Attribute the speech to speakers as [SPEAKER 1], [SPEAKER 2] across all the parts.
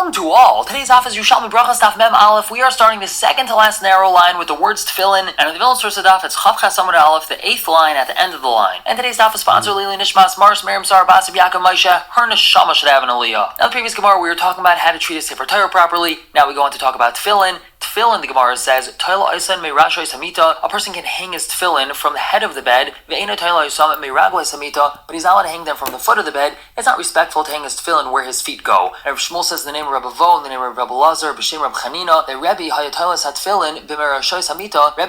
[SPEAKER 1] Shalom to all. Today's daf is Yerushalmi Brachot daf Mem Aleph. We are starting the second to last narrow line with the words tefillin, and in the middle source of daf it's Chav Ches Amud Aleph, the 8th line at the end of the line. And today's daf is sponsored Lili Nishmas Mars Miriam Sar Basib Yaakov Moshe. Her neshama should have an aliyah. Now, the previous Gemara we were talking about how to treat a sefer Torah properly. Now we go on to talk about tefillin. Tefillin, the Gemara says, a person can hang his tefillin from the head of the bed, but he's not allowed to hang them from the foot of the bed. It's not respectful to hang his tefillin where his feet go. And Shmuel says in the name of Rabbi Vo, in the name of Rabbi Lazar, B'Shem Rabbi Chanina, that Rabbi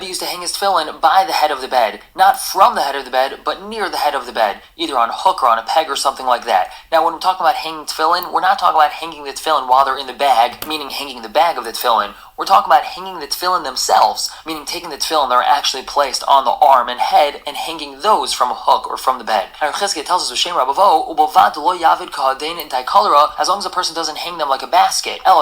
[SPEAKER 1] used to hang his tefillin by the head of the bed, not from the head of the bed, but near the head of the bed, either on a hook or on a peg or something like that. Now, when we're talking about hanging tefillin, we're not talking about hanging the tefillin while they're in the bag, meaning hanging the bag of the tefillin. We're talking about hanging the tefillin themselves, meaning taking the tefillin that are actually placed on the arm and head and hanging those from a hook or from the bed. And Resnik tells us, as long as a person doesn't hang them like a basket, the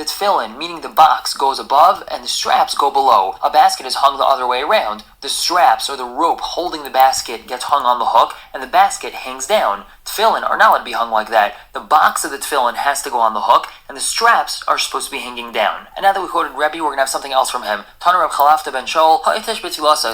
[SPEAKER 1] tefillin, meaning the box, goes above and the straps go below. A basket is hung the other way around. The straps or the rope holding the basket gets hung on the hook and the basket hangs down. Tefillin are not allowed to be hung like that. The box of the tefillin has to go on the hook and the straps are supposed to be hanging down. And now that we quoted Rabbi, we're going to have something else from him. Tana Reb Chalafta ben Shol,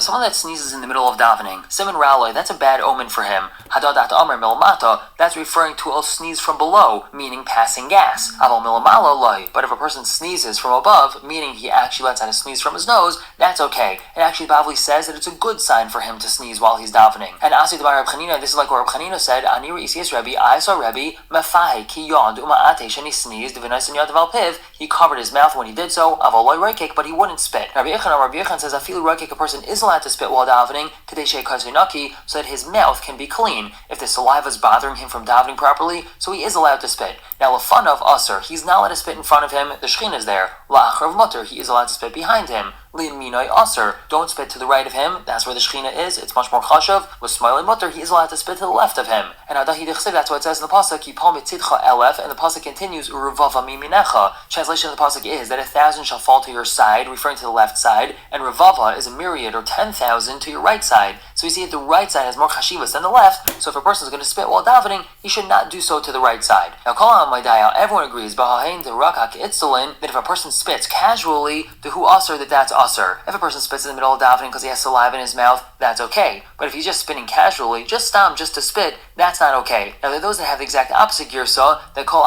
[SPEAKER 1] someone that sneezes in the middle of davening. Simon Raloi, that's a bad omen for him. Hadadat Amr Milmata, that's referring to a sneeze from below, meaning passing gas. Aval Milmala Loi, but if a person sneezes from above, meaning he actually lets out a sneeze from his nose, that's okay. And actually Bavli says that it's a good sign for him to sneeze while he's davening. And Asi Debar Reb Chanina, this is like what Reb Chanina said, Ani Re'isias Rabbi, I saw Rabbi, Mefai ki yod uma'ate sheni sneezed, v'nais and yod val piv, he covered his mouth when he did so, aval loy roikek, but he wouldn't spit. Rabbi Yechon says, Afilu roikek, a person is allowed to spit while davening, kadei shei kazvinaki, so that his mouth can be clean. If the saliva is bothering him from davening properly, so he is allowed to spit. Now, lefanav aser, he's not allowed to spit in front of him, the shechina is there. La'achrav mutter, he is allowed to spit behind him. Li'minoi aser, don't spit to the right of him, that's where the shechina is, it's much more chashav. With smiley mutter, he is allowed to spit to the left of him. And adahi dechsev, that's what it says in the pasuk, Yipol mitzidcha elef, and the pasuk continues, Uruvava miminecha. Translation of the pasuk is that 1,000 shall fall to your side, referring to the left side, and Revava is a myriad or 10,000 to your right side. So you see that the right side has more chashivas than the left, so if a person is going to spit while davening, he should not do so to the right side. Now, everyone agrees, that if a person spits casually, the hu aser, that's aser. If a person spits in the middle of davening because he has saliva in his mouth, that's okay. But if he's just spitting casually, just to spit, that's not okay. Now, there are those that have the exact opposite girsa, that call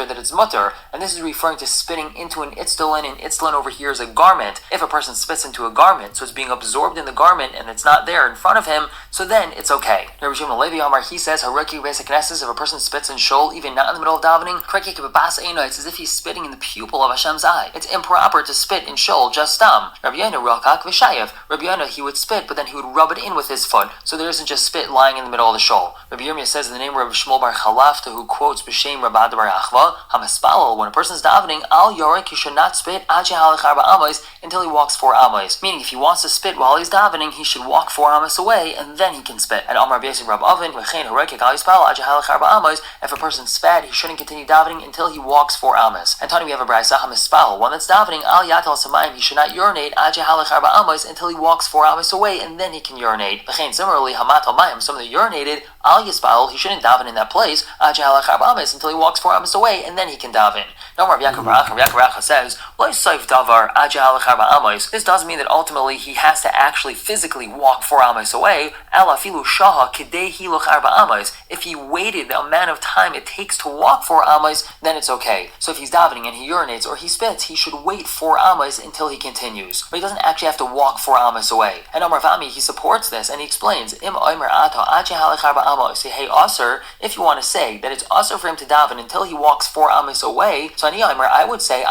[SPEAKER 1] that it's mutter, and this is referring to spitting into an itztolin, and itztolin over here is a garment. If a person spits into a garment, so it's being absorbed in the garment and it's not there in front of him, so then it's okay. Rabbi Shimon Levi Amar, he says, if a person spits in shol, even not in the middle of davening, it's as if he's spitting in the pupil of Hashem's eye. It's improper to spit in shol, just Rabbi Yonah, he would spit, but then he would rub it in with his foot, so there isn't just spit lying in the middle of the shol. Rabbi Yirmiyah says in the name of Rabbi Shmuel bar Chalafta, who quotes B'Shem Rabbi bar Achva, Hamaspalal, when a person is davening, Al Yorek, he should not spit until he walks 4 amos. Meaning, if he wants to spit while he's davening, he should walk 4 amos away, and then he can spit. And Amar B'Yasik Rab Avin, if a person spat, he shouldn't continue davening until he walks 4 amos. And Tani, we have a braysa Hamaspal, one that's davening, Al Yatal Samayim, he should not urinate until he walks 4 amos away, and then he can urinate. Similarly, Hamat Almayim, someone that urinated, Al Yispael, he shouldn't daven in that place until he walks 4 amos away, and then he can daven. Now, Rav Yaakov says, this doesn't mean that ultimately he has to actually physically walk 4 amos away. If he waited the amount of time it takes to walk 4 amos, then it's okay. So if he's davening and he urinates or he spits, he should wait 4 amos until he continues. But he doesn't actually have to walk 4 amos away. And Amar Vami, he supports this and he explains, hey Aser, if you want to say that it's Aser for him to daven until he walks 4 amos away, so I would say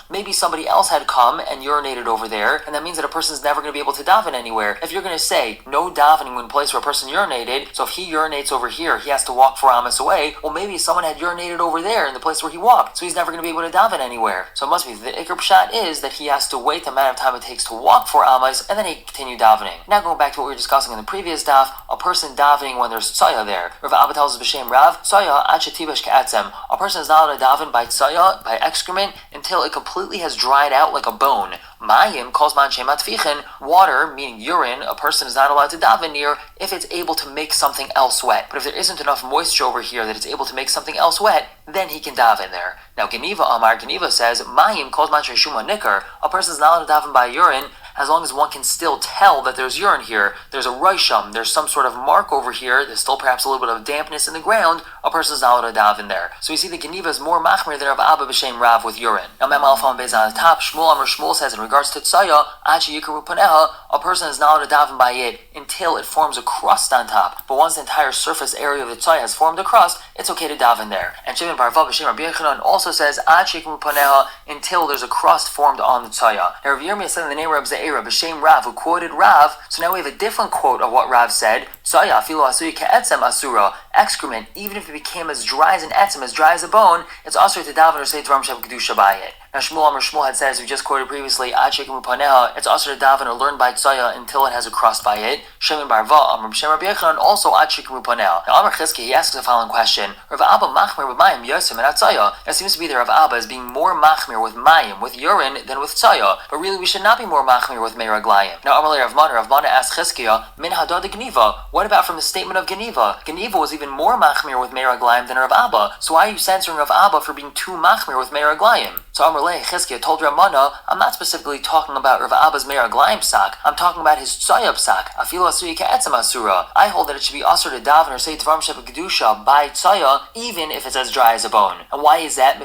[SPEAKER 1] maybe somebody else had come and urinated over there, and that means that a person's never going to be able to daven anywhere. If you're going to say no davening when place where a person urinated, so if he urinates over here, he has to walk 4 amos away, well maybe someone had urinated over there in the place where he walked, so he's never going to be able to daven anywhere. So it must be the Iker Pshat is that he has to wait the amount of time it takes to walk 4 amos, and then he continue davening. Now going back to what we were discussing in the previous daf, a person davening when there's tsaya there. Rav Abba tells us b'shem Rav, tsaya achetibash ka'atzem. A person is not allowed to daven by tsaya, by excrement, until it completely has dried out like a bone. Mayim calls man shemat fichin. Water, meaning urine, a person is not allowed to daven near if it's able to make something else wet. But if there isn't enough moisture over here that it's able to make something else wet, then he can daven there. Now, Geniva Amar, Geniva says, Mayim calls man sheshuma nikar. A person is not allowed to daven by urine as long as one can still tell that there's urine here. There's a roisham, there's some sort of mark over here, there's still perhaps a little bit of dampness in the ground, a person's not allowed to daven there. So we see that Geniva is more machmir than Rav Abba b'shem Rav with urine. Now Mem Alpha Bez on the top, Shmuel says in regards to Tzaya, Achi Yikaru Paneha, a person is not allowed to daven by it until it forms a crust on top. But once the entire surface area of the Tzaya has formed a crust, it's okay to daven there. And Shimon Bar Vav b'shem Rabbi Yechanan also says, Achi Yikaru Paneha, until there's a crust formed on the Tzaya. Now Rav Yirmiyah said in the name of Rav Zecharia, b'shem Rav, who quoted Rav, so now we have a different quote of what Rav said, Tzaya afilu asui ke'etzem asura, excrement, even if it became as dry as an etzem, as dry as a bone, it's also to daven or say Dvarim Shem Kedusha by it. Now Shmuel had said, as we just quoted previously, Ad Shekim Upaneha, it's also to daven or learn by Tzaya until it has a crust by it. Shimon Bar Va, Amr B'Shem Rabbi Yechanan, also Ad Shekim Upaneha. Now Amr Chizki, he asks the following question, Rav Abba machmir with mayim yosem and Tzaya. It seems to be that Rav Abba is being more machmir with mayim, with urine, than with Tzaya. But really we should not be more machmir with meiraglayim. Now Amr Rav Mana asks Chizkiya, Min Hadad Geniva, what about from the statement of Geniva? Geniva was even more machmir with meiraglayim than Rav Abba. So why are you censoring Rav Abba for being too machmir with meiraglayim? So Amr Chizkiya told Ramana, I'm not specifically talking about Rav Abba's meiraglayim psak, I'm talking about his Tzaya psak. Afilu asui ke'etzem asura. I hold that it should be asur to daven or say Dvarim Shem Kedusha by Tzaya, even if it's as dry as a bone. And why is that?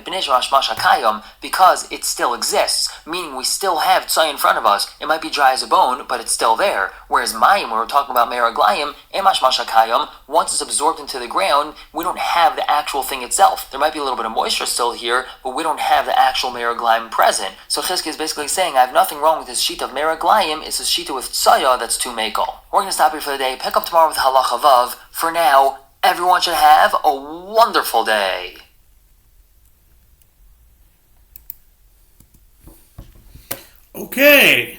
[SPEAKER 1] Because it still exists, meaning we still have Tzaya in front of us. It might be dry as a bone, but it's still there. Whereas mayim, when we're talking about meiraglayim, once it's absorbed into the ground, we don't have the actual thing itself. There might be a little bit of moisture still here, but we don't have the actual meiraglayim present. So Chizki is basically saying, I have nothing wrong with his sheet of meiraglayim, it's his sheet with Tzaya that's too mekel. We're going to stop here for the day, pick up tomorrow with Halacha Vav. For now, everyone should have a wonderful day.
[SPEAKER 2] Okay.